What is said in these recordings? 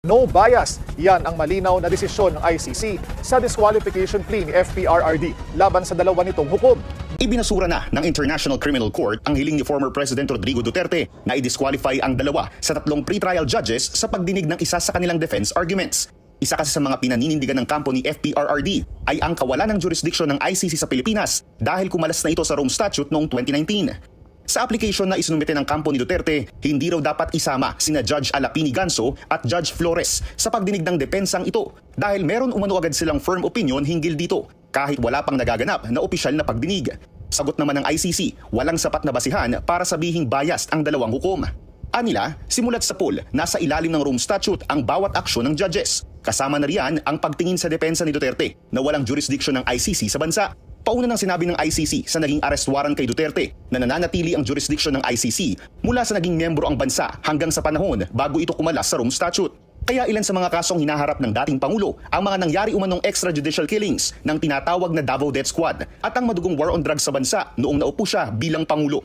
No bias, yan ang malinaw na desisyon ng ICC sa disqualification plea ni FPRRD laban sa dalawa nitong hukom. Ibinasura na ng International Criminal Court ang hiling ni former President Rodrigo Duterte na i-disqualify ang dalawa sa tatlong pre-trial judges sa pagdinig ng isa sa kanilang defense arguments. Isa kasi sa mga pinaninindigan ng kampo ni FPRRD ay ang kawalan ng jurisdiction ng ICC sa Pilipinas dahil kumalas na ito sa Rome Statute noong 2019. Sa application na isinumite ng kampo ni Duterte, hindi raw dapat isama sina Judge Alapini Ganso at Judge Flores sa pagdinig ng depensang ito dahil meron umano agad silang firm opinion hinggil dito kahit wala pang nagaganap na opisyal na pagdinig. Sagot naman ng ICC, walang sapat na basihan para sabihing biased ang dalawang hukom. Anila, simulat sa pool, nasa ilalim ng Rome Statute ang bawat aksyon ng judges. Kasama na riyan ang pagtingin sa depensa ni Duterte na walang jurisdiction ng ICC sa bansa. Pauna nang sinabi ng ICC sa naging arrest warrant kay Duterte na nananatili ang jurisdiction ng ICC mula sa naging miyembro ang bansa hanggang sa panahon bago ito kumalas sa Rome Statute. Kaya ilan sa mga kasong hinaharap ng dating Pangulo ang mga nangyari umanong extrajudicial killings ng tinatawag na Davao Death Squad at ang madugong war on drugs sa bansa noong naupo siya bilang Pangulo.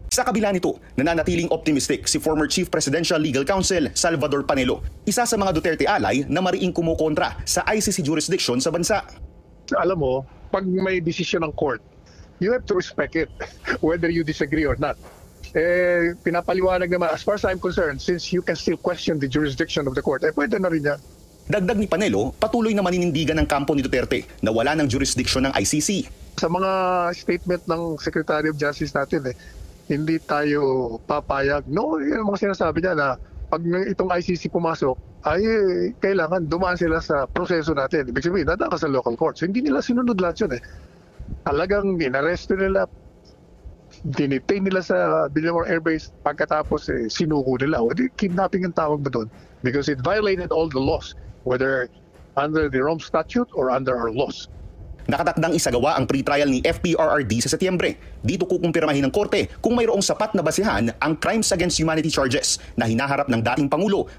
Sa kabila nito, nananatiling optimistic si former Chief Presidential Legal Counsel Salvador Panelo, isa sa mga Duterte alay na mariing kumukontra sa ICC jurisdiction sa bansa. Alam mo, pag may decision ng court, you have to respect it, whether you disagree or not. Pinapaliwanag naman, as far as I'm concerned, since you can still question the jurisdiction of the court, pwede na rin yan. Dagdag ni Panelo, patuloy na maninindigan ng kampo ni Duterte na wala ng jurisdiction ng ICC. Sa mga statement ng Secretary of Justice natin, hindi tayo papayag. No, yung mga sinasabi niya na pag itong ICC pumasok, ay kailangan dumaan sila sa proseso natin. Ibig sabihin, dadaan ka sa local courts. Hindi nila sinunod lahat yun. Talagang inaresto nila, dinitain nila sa Villamor Air Base, pagkatapos sinuko nila. O di, kidnapping ang tawag ba doon? Because it violated all the laws, whether under the Rome Statute or under our laws. Nakatakdang isagawa ang pre-trial ni FPRRD sa Setyembre. Dito kukumpirmahin ng korte kung mayroong sapat na basihan ang crimes against humanity charges na hinaharap ng dating Pangulo